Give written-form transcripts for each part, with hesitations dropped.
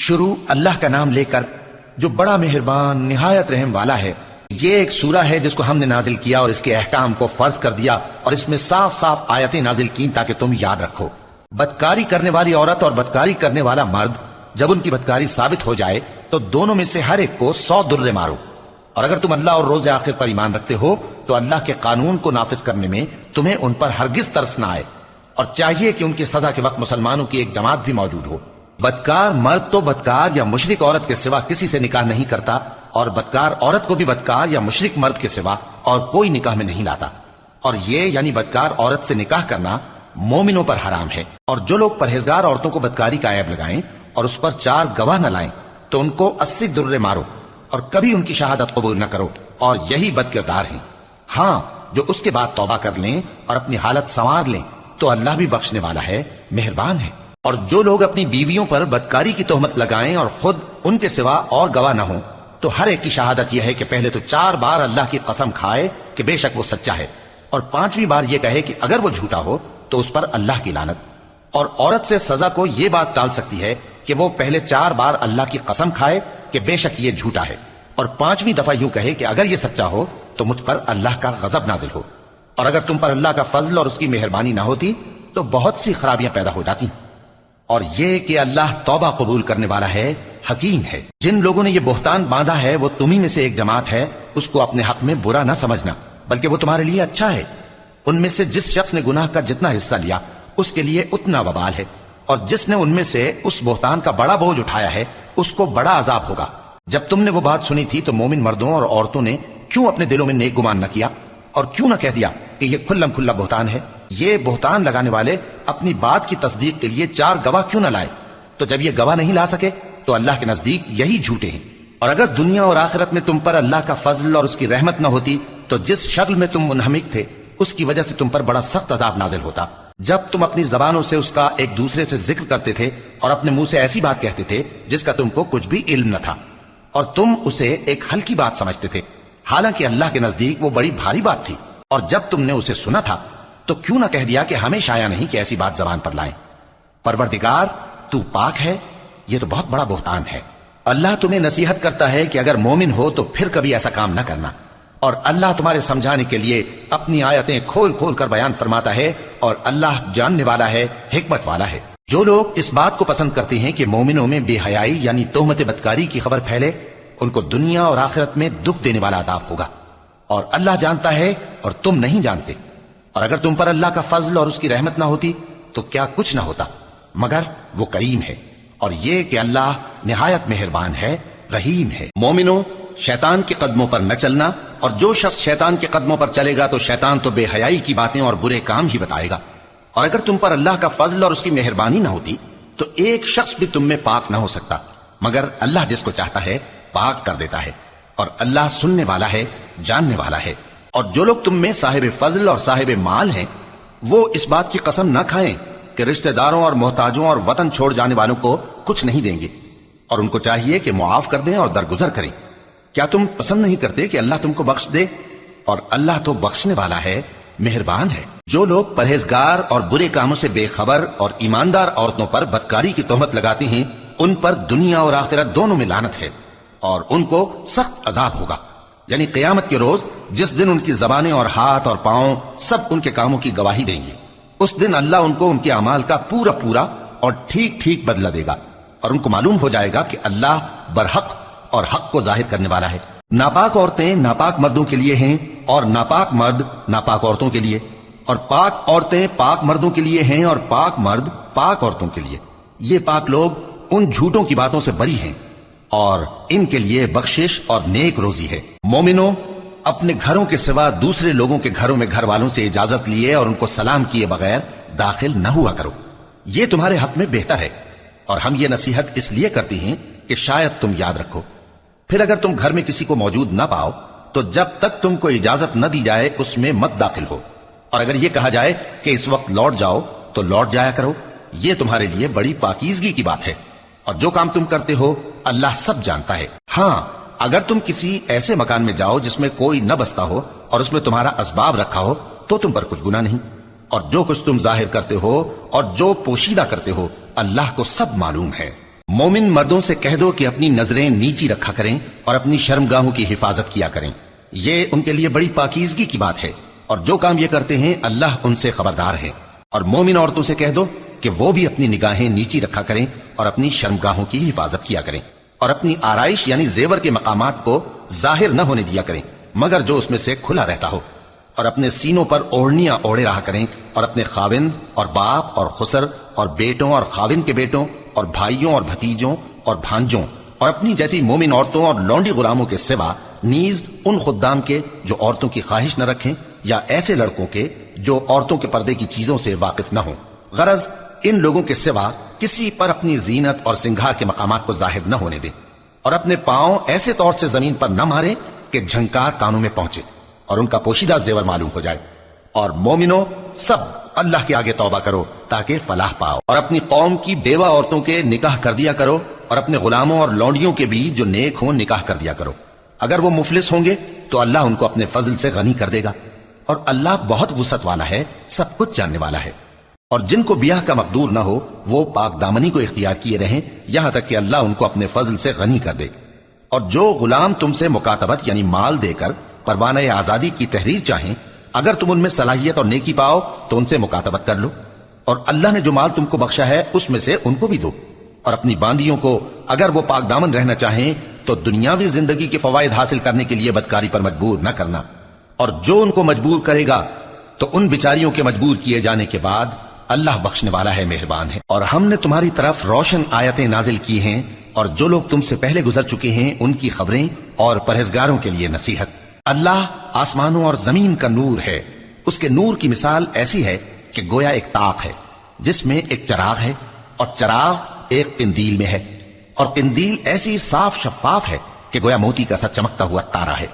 شروع اللہ کا نام لے کر جو بڑا مہربان نہایت رحم والا ہے۔ یہ ایک سورہ ہے جس کو ہم نے نازل کیا اور اس کے احکام کو فرض کر دیا اور اس میں صاف صاف آیتیں نازل کی تاکہ تم یاد رکھو۔ بدکاری کرنے والی عورت اور بدکاری کرنے والا مرد جب ان کی بدکاری ثابت ہو جائے تو دونوں میں سے ہر ایک کو 100 درے مارو، اور اگر تم اللہ اور روز آخر پر ایمان رکھتے ہو تو اللہ کے قانون کو نافذ کرنے میں تمہیں ان پر ہرگز ترس نہ آئے، اور چاہیے کہ ان کی سزا کے وقت مسلمانوں کی ایک جماعت بھی موجود ہو۔ بدکار مرد تو بدکار یا مشرک عورت کے سوا کسی سے نکاح نہیں کرتا، اور بدکار عورت کو بھی بدکار یا مشرک مرد کے سوا اور کوئی نکاح میں نہیں لاتا، اور یہ یعنی بدکار عورت سے نکاح کرنا مومنوں پر حرام ہے۔ اور جو لوگ پرہیزگار عورتوں کو بدکاری کا عیب لگائیں اور اس پر 4 گواہ نہ لائیں تو ان کو 80 درے مارو، اور کبھی ان کی شہادت قبول نہ کرو، اور یہی بد کردار ہیں۔ ہاں، جو اس کے بعد توبہ کر لیں اور اپنی حالت سنوار لیں تو اللہ بھی بخشنے والا ہے، مہربان ہے۔ اور جو لوگ اپنی بیویوں پر بدکاری کی تہمت لگائیں اور خود ان کے سوا اور گواہ نہ ہوں تو ہر ایک کی شہادت یہ ہے کہ پہلے تو 4 بار اللہ کی قسم کھائے کہ بے شک وہ سچا ہے، اور 5ویں بار یہ کہے کہ اگر وہ جھوٹا ہو تو اس پر اللہ کی لعنت۔ اور عورت سے سزا کو یہ بات ٹال سکتی ہے کہ وہ پہلے 4 بار اللہ کی قسم کھائے کہ بے شک یہ جھوٹا ہے، اور 5ویں دفعہ یوں کہے کہ اگر یہ سچا ہو تو مجھ پر اللہ کا غضب نازل ہو۔ اور اگر تم پر اللہ کا فضل اور اس کی مہربانی نہ ہوتی تو بہت سی خرابیاں پیدا ہو جاتی۔ اور یہ کہ اللہ توبہ قبول کرنے والا ہے، حکیم ہے۔ جن لوگوں نے یہ بہتان باندھا ہے وہ تمہیں میں سے ایک جماعت ہے، اس کو اپنے حق میں برا نہ سمجھنا، بلکہ وہ تمہارے لیے اچھا ہے۔ ان میں سے جس شخص نے گناہ کا جتنا حصہ لیا اس کے لیے اتنا وبال ہے، اور جس نے ان میں سے اس بہتان کا بڑا بوجھ اٹھایا ہے اس کو بڑا عذاب ہوگا۔ جب تم نے وہ بات سنی تھی تو مومن مردوں اور عورتوں نے کیوں اپنے دلوں میں نیک گمان نہ کیا اور کیوں نہ کہہ دیا کہ یہ کھلم کھلا بہتان ہے؟ یہ بہتان لگانے والے اپنی بات کی تصدیق کے لیے 4 گواہ کیوں نہ لائے؟ تو جب یہ گواہ نہیں لا سکے تو اللہ کے نزدیک یہی جھوٹے ہیں۔ اور اگر دنیا اور آخرت میں تم پر اللہ کا فضل اور اس کی رحمت نہ ہوتی تو جس شکل میں تم منہمک تھے اس کی وجہ سے تم پر بڑا سخت عذاب نازل ہوتا۔ جب تم اپنی زبانوں سے اس کا ایک دوسرے سے ذکر کرتے تھے اور اپنے منہ سے ایسی بات کہتے تھے جس کا تم کو کچھ بھی علم نہ تھا، اور تم اسے ایک ہلکی بات سمجھتے تھے، حالانکہ اللہ کے نزدیک وہ بڑی بھاری بات تھی۔ اور جب تم نے اسے سنا تھا تو کیوں نہ کہہ دیا کہ ہمیں شایع نہیں کہ ایسی بات زبان پر لائیں؟ پروردگار تو پاک ہے، یہ تو بہت بڑا بہتان ہے۔ اللہ تمہیں نصیحت کرتا ہے کہ اگر مومن ہو تو پھر کبھی ایسا کام نہ کرنا، اور اللہ تمہارے سمجھانے کے لیے اپنی آیتیں کھول کھول کر بیان فرماتا ہے، اور اللہ جاننے والا ہے، حکمت والا ہے۔ جو لوگ اس بات کو پسند کرتے ہیں کہ مومنوں میں بے حیائی یعنی تہمت بدکاری کی خبر پھیلے، ان کو دنیا اور آخرت میں دکھ دینے والا عذاب ہوگا، اور اللہ جانتا ہے اور تم نہیں جانتے۔ اور اگر تم پر اللہ کا فضل اور اس کی رحمت نہ ہوتی تو کیا کچھ نہ ہوتا، مگر وہ کریم ہے، اور یہ کہ اللہ نہایت مہربان ہے، رحیم ہے۔ مومنوں، شیطان کے قدموں پر نہ چلنا، اور جو شخص شیطان کے قدموں پر چلے گا تو شیطان تو بے حیائی کی باتیں اور برے کام ہی بتائے گا۔ اور اگر تم پر اللہ کا فضل اور اس کی مہربانی نہ ہوتی تو ایک شخص بھی تم میں پاک نہ ہو سکتا، مگر اللہ جس کو چاہتا ہے پاک کر دیتا ہے، اور اللہ سننے والا ہے، جاننے والا ہے۔ اور جو لوگ تم میں صاحب فضل اور صاحب مال ہیں وہ اس بات کی قسم نہ کھائیں کہ رشتہ داروں اور محتاجوں اور وطن چھوڑ جانے والوں کو کچھ نہیں دیں گے، اور ان کو چاہیے کہ معاف کر دیں اور درگزر کریں۔ کیا تم پسند نہیں کرتے کہ اللہ تم کو بخش دے؟ اور اللہ تو بخشنے والا ہے، مہربان ہے۔ جو لوگ پرہیزگار اور برے کاموں سے بے خبر اور ایماندار عورتوں پر بدکاری کی تہمت لگاتے ہیں ان پر دنیا اور آخرت دونوں میں لعنت ہے، اور ان کو سخت عذاب ہوگا، یعنی قیامت کے روز جس دن ان کی زبانیں اور ہاتھ اور پاؤں سب ان کے کاموں کی گواہی دیں گے۔ اس دن اللہ ان کو ان کے اعمال کا پورا پورا اور ٹھیک ٹھیک بدلہ دے گا، اور ان کو معلوم ہو جائے گا کہ اللہ برحق اور حق کو ظاہر کرنے والا ہے۔ ناپاک عورتیں ناپاک مردوں کے لیے ہیں، اور ناپاک مرد ناپاک عورتوں کے لیے، اور پاک عورتیں پاک مردوں کے لیے ہیں، اور پاک مرد پاک عورتوں کے لیے۔ یہ پاک لوگ ان جھوٹوں کی باتوں سے بری ہیں، اور ان کے لیے بخشش اور نیک روزی ہے۔ مومنوں، اپنے گھروں کے سوا دوسرے لوگوں کے گھروں میں گھر والوں سے اجازت لیے اور ان کو سلام کیے بغیر داخل نہ ہوا کرو، یہ تمہارے حق میں بہتر ہے، اور ہم یہ نصیحت اس لیے کرتے ہیں کہ شاید تم یاد رکھو۔ پھر اگر تم گھر میں کسی کو موجود نہ پاؤ تو جب تک تم کو اجازت نہ دی جائے اس میں مت داخل ہو، اور اگر یہ کہا جائے کہ اس وقت لوٹ جاؤ تو لوٹ جایا کرو، یہ تمہارے لیے بڑی پاکیزگی کی بات ہے، اور جو کام تم کرتے ہو اللہ سب جانتا ہے۔ ہاں، اگر تم کسی ایسے مکان میں جاؤ جس میں کوئی نہ بستا ہو اور اس میں تمہارا اسباب رکھا ہو تو تم پر کچھ گناہ نہیں، اور جو کچھ تم ظاہر کرتے ہو اور جو پوشیدہ کرتے ہو اللہ کو سب معلوم ہے۔ مومن مردوں سے کہہ دو کہ اپنی نظریں نیچی رکھا کریں اور اپنی شرمگاہوں کی حفاظت کیا کریں، یہ ان کے لیے بڑی پاکیزگی کی بات ہے، اور جو کام یہ کرتے ہیں اللہ ان سے خبردار ہے۔ اور مومن عورتوں سے کہہ دو کہ وہ بھی اپنی نگاہیں نیچی رکھا کریں اور اپنی شرمگاہوں کی حفاظت کیا کریں، اور اپنی آرائش یعنی زیور کے مقامات کو ظاہر نہ ہونے دیا کریں مگر جو اس میں سے کھلا رہتا ہو، اور اپنے سینوں پر اوڑھنیاں اوڑھے رہا کریں، اور اپنے خاوند اور باپ اور خسر اور بیٹوں اور خاوند کے بیٹوں اور بھائیوں اور بھتیجوں اور بھانجوں اور اپنی جیسی مومن عورتوں اور لونڈی غلاموں کے سوا نیز ان خدام کے جو عورتوں کی خواہش نہ رکھیں، یا ایسے لڑکوں کے جو عورتوں کے پردے کی چیزوں سے واقف نہ ہوں، غرض ان لوگوں کے سوا کسی پر اپنی زینت اور سنگھار کے مقامات کو ظاہر نہ ہونے دیں، اور اپنے پاؤں ایسے طور سے زمین پر نہ مارے کہ جھنکار کانوں میں پہنچے اور ان کا پوشیدہ زیور معلوم ہو جائے۔ اور مومنوں سب اللہ کے آگے توبہ کرو تاکہ فلاح پاؤ، اور اپنی قوم کی بیوہ عورتوں کے نکاح کر دیا کرو، اور اپنے غلاموں اور لونڈیوں کے بھی جو نیک ہوں نکاح کر دیا کرو۔ اگر وہ مفلس ہوں گے تو اللہ ان کو اپنے فضل سے غنی کر دے گا، اور اللہ بہت وسعت والا ہے، سب کچھ جاننے والا ہے۔ اور جن کو بیاہ کا مقدور نہ ہو وہ پاک دامنی کو اختیار کیے رہیں یہاں تک کہ اللہ ان کو اپنے فضل سے غنی کر دے۔ اور جو غلام تم سے مکاتبت یعنی مال دے کر پروانہ آزادی کی تحریر چاہیں، اگر تم ان میں صلاحیت اور نیکی پاؤ تو ان سے مکاتبت کر لو، اور اللہ نے جو مال تم کو بخشا ہے اس میں سے ان کو بھی دو۔ اور اپنی باندیوں کو اگر وہ پاک دامن رہنا چاہیں تو دنیاوی زندگی کے فوائد حاصل کرنے کے لیے بدکاری پر مجبور نہ کرنا، اور جو ان کو مجبور کرے گا تو ان بیچاریوں کے مجبور کیے جانے کے بعد اللہ بخشنے والا ہے، مہربان ہے۔ اور ہم نے تمہاری طرف روشن آیتیں نازل کی ہیں، اور جو لوگ تم سے پہلے گزر چکے ہیں ان کی خبریں اور پرہیزگاروں کے لیے نصیحت۔ اللہ آسمانوں اور زمین کا نور ہے، اس کے نور کی مثال ایسی ہے کہ گویا ایک طاق ہے جس میں ایک چراغ ہے، اور چراغ ایک قندیل میں ہے، اور قندیل ایسی صاف شفاف ہے کہ گویا موتی کا سا چمکتا ہوا تارا ہے۔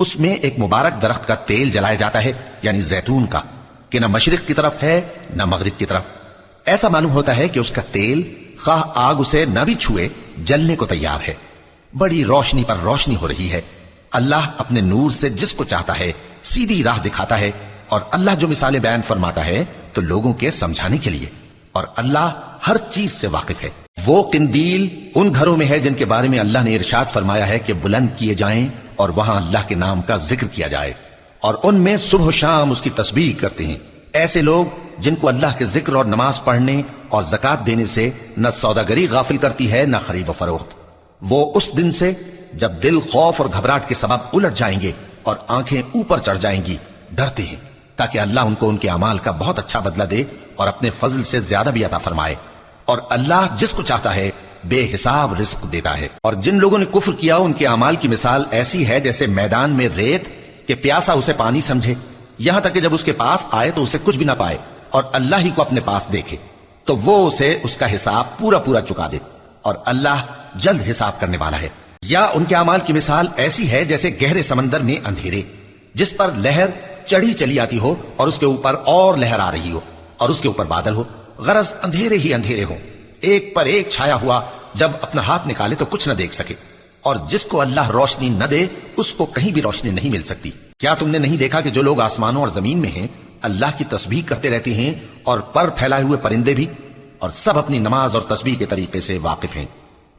اس میں ایک مبارک درخت کا تیل جلایا جاتا ہے یعنی زیتون کا، کہ نہ مشرق کی طرف ہے نہ مغرب کی طرف۔ ایسا معلوم ہوتا ہے کہ اس کا تیل خواہ آگ اسے نہ بھی چھوئے جلنے کو تیار ہے، بڑی روشنی پر روشنی ہو رہی ہے۔ اللہ اپنے نور سے جس کو چاہتا ہے سیدھی راہ دکھاتا ہے، اور اللہ جو مثالیں بیان فرماتا ہے تو لوگوں کے سمجھانے کے لیے، اور اللہ ہر چیز سے واقف ہے۔ وہ قندیل ان گھروں میں ہے جن کے بارے میں اللہ نے ارشاد فرمایا ہے کہ بلند کیے جائیں اور وہاں اللہ کے نام کا ذکر کیا جائے، اور ان میں صبح و شام اس کی تسبیح کرتے ہیں۔ ایسے لوگ جن کو اللہ کے ذکر اور نماز پڑھنے اور زکوٰۃ دینے سے نہ سوداگری غافل کرتی ہے نہ خرید و فروخت، وہ اس دن سے جب دل خوف اور گھبراہٹ کے سبب الٹ جائیں گے اور آنکھیں اوپر چڑھ جائیں گی ڈرتے ہیں، تاکہ اللہ ان کو ان کے اعمال کا بہت اچھا بدلہ دے اور اپنے فضل سے زیادہ بھی عطا فرمائے۔ اور اللہ جس کو چاہتا ہے بے حساب رزق دیتا ہے۔ اور جن لوگوں نے کفر کیا ان کے اعمال کی مثال ایسی ہے جیسے میدان میں ریت کہ پیاسا اسے پانی سمجھے، یہاں تک کہ جب اس کے پاس آئے تو اسے کچھ بھی نہ پائے، اور اللہ ہی کو اپنے پاس دیکھے تو وہ اسے اس کا حساب پورا پورا چکا دے، اور اللہ جلد حساب کرنے والا ہے۔ یا ان کے اعمال کی مثال ایسی ہے جیسے گہرے سمندر میں اندھیرے جس پر لہر چڑھی چلی آتی ہو اور اس کے اوپر اور لہر آ رہی ہو اور اس کے اوپر بادل ہو، غرض اندھیرے ہی اندھیرے ہوں، ایک پر ایک چھایا ہوا، جب اپنا ہاتھ نکالے تو کچھ نہ دیکھ سکے، اور جس کو اللہ روشنی نہ دے اس کو کہیں بھی روشنی نہیں مل سکتی۔ کیا تم نے نہیں دیکھا کہ جو لوگ آسمانوں اور زمین میں ہیں اللہ کی تسبیح کرتے رہتے ہیں، اور پر پھیلائے ہوئے پرندے بھی، اور سب اپنی نماز اور تسبیح کے طریقے سے واقف ہیں،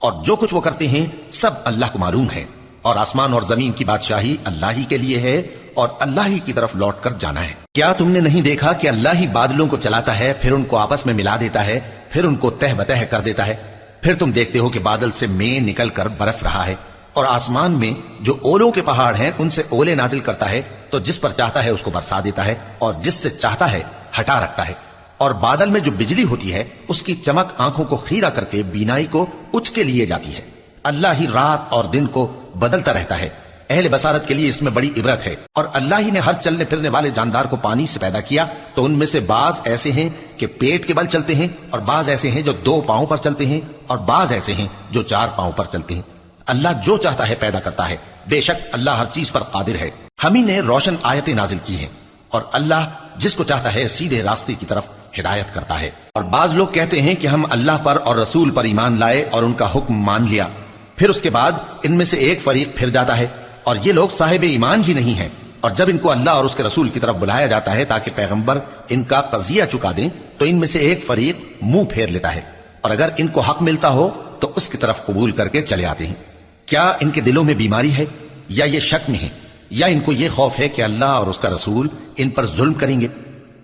اور جو کچھ وہ کرتے ہیں سب اللہ کو معلوم ہے، اور آسمان اور زمین کی بادشاہی اللہ ہی کے لیے ہے، اور اللہ ہی کی طرف لوٹ کر جانا ہے۔ کیا تم نے نہیں دیکھا کہ اللہ ہی بادلوں کو چلاتا ہے، پھر ان کو آپس میں ملا دیتا ہے، پھر ان کو تہ بتہ کر دیتا ہے، پھر تم دیکھتے ہو کہ بادل سے مے نکل کر برس رہا ہے، اور آسمان میں جو اولوں کے پہاڑ ہیں ان سے اولے نازل کرتا ہے، تو جس پر چاہتا ہے اس کو برسا دیتا ہے، اور جس سے چاہتا ہے ہٹا رکھتا ہے، اور بادل میں جو بجلی ہوتی ہے اس کی چمک آنکھوں کو خیرہ کر کے بینائی کو اچکے لیے جاتی ہے۔ اللہ ہی رات اور دن کو بدلتا رہتا ہے، اہل بصارت کے لیے اس میں بڑی عبرت ہے۔ اور اللہ ہی نے ہر چلنے پھرنے والے جاندار کو پانی سے پیدا کیا، تو ان میں سے بعض ایسے ہیں کہ پیٹ کے بل چلتے ہیں، اور بعض ایسے ہیں جو 2 پاؤں پر چلتے ہیں، اور بعض ایسے ہیں جو 4 پاؤں پر چلتے ہیں۔ اللہ جو چاہتا ہے پیدا کرتا ہے، بے شک اللہ ہر چیز پر قادر ہے۔ ہم ہی نے روشن آیتیں نازل کی ہیں، اور اللہ جس کو چاہتا ہے سیدھے راستے کی طرف ہدایت کرتا ہے۔ اور بعض لوگ کہتے ہیں کہ ہم اللہ پر اور رسول پر ایمان لائے اور ان کا حکم مان لیا، پھر اس کے بعد ان میں سے ایک فریق پھر جاتا ہے، اور یہ لوگ صاحب ایمان ہی نہیں ہیں، اور جب ان کو اللہ اور اس کے رسول کی طرف بلایا جاتا ہے تاکہ پیغمبر ان کا قضیہ چکا دیں تو ان میں سے ایک فریق منہ پھیر لیتا ہے، اور اگر ان کو حق ملتا ہو تو اس کی طرف قبول کر کے چلے آتے ہیں۔ کیا ان کے دلوں میں بیماری ہے یا یہ شک میں ہے یا ان کو یہ خوف ہے کہ اللہ اور اس کا رسول ان پر ظلم کریں گے؟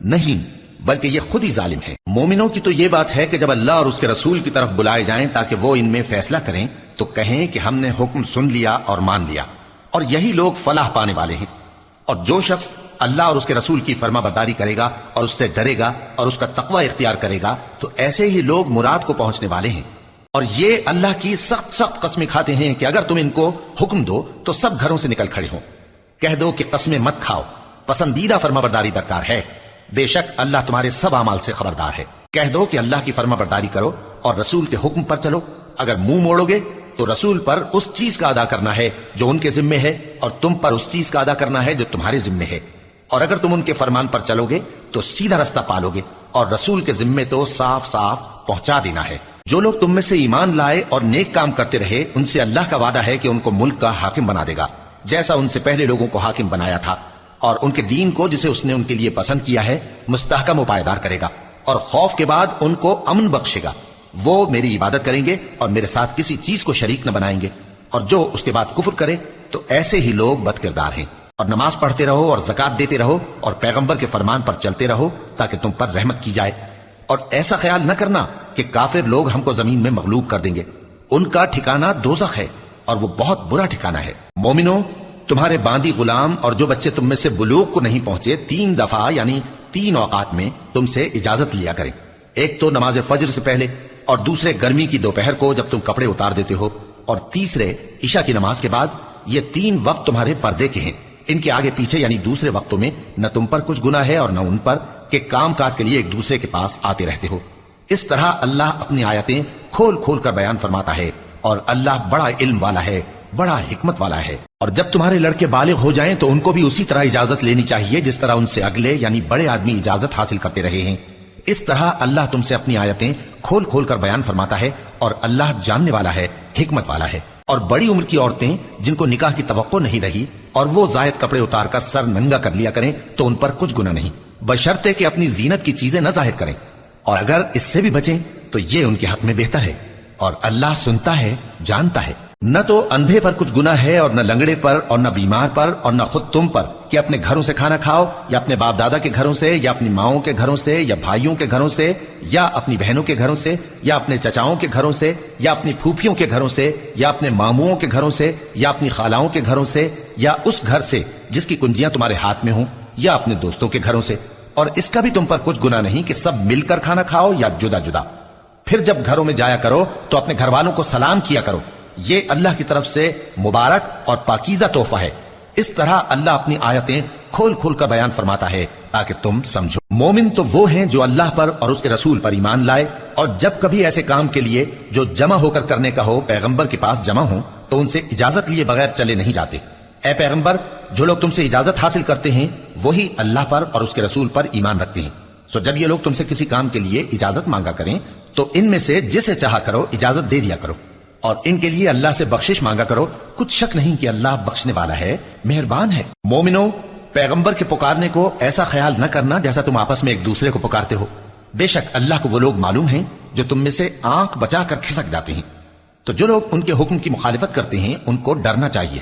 نہیں، بلکہ یہ خود ہی ظالم ہے۔ مومنوں کی تو یہ بات ہے کہ جب اللہ اور اس کے رسول کی طرف بلائے جائیں تاکہ وہ ان میں فیصلہ کریں تو کہیں کہ ہم نے حکم سن لیا اور مان لیا، اور یہی لوگ فلاح پانے والے ہیں۔ اور جو شخص اللہ اور اس کے رسول کی فرما برداری کرے گا اور اس سے ڈرے گا اور اس کا تقوی اختیار کرے گا تو ایسے ہی لوگ مراد کو پہنچنے والے ہیں۔ اور یہ اللہ کی سخت سخت قسمیں کھاتے ہیں کہ اگر تم ان کو حکم دو تو سب گھروں سے نکل کھڑے ہوں۔ کہہ دو کہ قسمیں مت کھاؤ، پسندیدہ فرما برداری درکار ہے، بے شک اللہ تمہارے سب اعمال سے خبردار ہے۔ کہہ دو کہ اللہ کی فرما برداری کرو اور رسول کے حکم پر چلو۔ اگر منہ موڑو گے تو رسول پر اس چیز کا ادا کرنا ہے جو ان کے ذمے ہے اور تم پر اس چیز کا ادا کرنا ہے جو تمہارے ذمے ہے۔ اور اگر تم ان کے فرمان پر چلو گے تو سیدھا رستہ پالو گے، اور رسول کے ذمے تو صاف صاف پہنچا دینا ہے۔ جو لوگ تم میں سے ایمان لائے اور نیک کام کرتے رہے ان سے اللہ کا وعدہ ہے کہ ان کو ملک کا حاکم بنا دے گا، جیسا ان سے پہلے لوگوں کو حاکم بنایا تھا، اور ان کے دین کو جسے اس نے ان کے لیے پسند کیا ہے مستحکم و پائیدار کرے گا، اور خوف کے بعد ان کو امن بخشے گا۔ وہ میری عبادت کریں گے اور میرے ساتھ کسی چیز کو شریک نہ بنائیں گے، اور جو اس کے بعد کفر کرے تو ایسے ہی لوگ بد کردار ہیں۔ اور نماز پڑھتے رہو اور زکات دیتے رہو اور پیغمبر کے فرمان پر چلتے رہو تاکہ تم پر رحمت کی جائے۔ اور ایسا خیال نہ کرنا کہ کافر لوگ ہم کو زمین میں مغلوب کر دیں گے، ان کا ٹھکانہ دوزخ ہے اور وہ بہت برا ٹھکانہ ہے۔ مومنو، تمہارے باندی غلام اور جو بچے تم میں سے بلوغ کو نہیں پہنچے 3 دفعہ یعنی 3 اوقات میں تم سے اجازت لیا کریں، ایک تو نماز فجر سے پہلے، اور دوسرے گرمی کی دوپہر کو جب تم کپڑے اتار دیتے ہو، اور تیسرے عشاء کی نماز کے بعد۔ یہ 3 وقت تمہارے پردے کے ہیں، ان کے آگے پیچھے یعنی دوسرے وقتوں میں نہ تم پر کچھ گناہ ہے اور نہ ان پر کہ کام کاج کے لیے ایک دوسرے کے پاس آتے رہتے ہو۔ اس طرح اللہ اپنی آیتیں کھول کھول کر بیان فرماتا ہے، اور اللہ بڑا علم والا ہے، بڑا حکمت والا ہے۔ اور جب تمہارے لڑکے بالغ ہو جائیں تو ان کو بھی اسی طرح اجازت لینی چاہیے جس طرح ان سے اگلے یعنی بڑے آدمی اجازت حاصل کرتے رہے ہیں۔ اس طرح اللہ تم سے اپنی آیتیں کھول کھول کر بیان فرماتا ہے، اور اللہ جاننے والا ہے، حکمت والا ہے۔ اور بڑی عمر کی عورتیں جن کو نکاح کی توقع نہیں رہی اور وہ زائد کپڑے اتار کر سر ننگا کر لیا کریں تو ان پر کچھ گناہ نہیں، بشرطے کہ اپنی زینت کی چیزیں نہ ظاہر کریں، اور اگر اس سے بھی بچیں تو یہ ان کے حق میں بہتر ہے، اور اللہ سنتا ہے، جانتا ہے۔ نہ تو اندھے پر کچھ گناہ ہے اور نہ لنگڑے پر اور نہ بیمار پر اور نہ خود تم پر کہ اپنے گھروں سے کھانا کھاؤ، یا اپنے باپ دادا کے گھروں سے، یا اپنی ماؤں کے گھروں سے، یا بھائیوں کے گھروں سے، یا اپنی بہنوں کے گھروں سے، یا اپنے چچاؤں کے گھروں سے، یا اپنی پھوپھیوں کے گھروں سے، یا اپنے ماموؤں کے گھروں سے، یا اپنی خالاؤں کے گھروں سے، یا اس گھر سے جس کی کنجیاں تمہارے ہاتھ میں ہوں، یا اپنے دوستوں کے گھروں سے۔ اور اس کا بھی تم پر کچھ گناہ نہیں کہ سب مل کر کھانا کھاؤ یا جدا جدا۔ پھر جب گھروں میں جایا کرو تو اپنے گھر والوں کو سلام کیا کرو، یہ اللہ کی طرف سے مبارک اور پاکیزہ تحفہ ہے۔ اس طرح اللہ اپنی آیتیں کھول کھول کر بیان فرماتا ہے تاکہ تم سمجھو۔ مومن تو وہ ہیں جو اللہ پر اور اس کے رسول پر ایمان لائے، اور جب کبھی ایسے کام کے لیے جو جمع ہو کر کرنے کا ہو پیغمبر کے پاس جمع ہوں تو ان سے اجازت لیے بغیر چلے نہیں جاتے۔ اے پیغمبر، جو لوگ تم سے اجازت حاصل کرتے ہیں وہی اللہ پر اور اس کے رسول پر ایمان رکھتے ہیں۔ سو جب یہ لوگ تم سے کسی کام کے لیے اجازت مانگا کریں تو ان میں سے جسے چاہا کرو اجازت دے دیا کرو، اور ان کے لیے اللہ سے بخشش مانگا کرو، کچھ شک نہیں کہ اللہ بخشنے والا ہے، مہربان ہے۔ مومنو، پیغمبر کے پکارنے کو ایسا خیال نہ کرنا جیسا تم آپس میں ایک دوسرے کو پکارتے ہو، بے شک اللہ کو وہ لوگ معلوم ہیں جو تم میں سے آنکھ بچا کر کھسک جاتے ہیں۔ تو جو لوگ ان کے حکم کی مخالفت کرتے ہیں ان کو ڈرنا چاہیے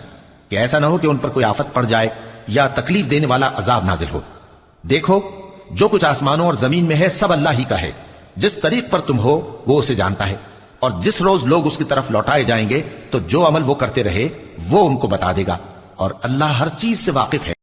کہ ایسا نہ ہو کہ ان پر کوئی آفت پڑ جائے یا تکلیف دینے والا عذاب نازل ہو۔ دیکھو، جو کچھ آسمانوں اور زمین میں ہے سب اللہ ہی کا ہے، جس طریق پر تم ہو وہ اسے جانتا ہے، اور جس روز لوگ اس کی طرف لوٹائے جائیں گے تو جو عمل وہ کرتے رہے وہ ان کو بتا دے گا، اور اللہ ہر چیز سے واقف ہے۔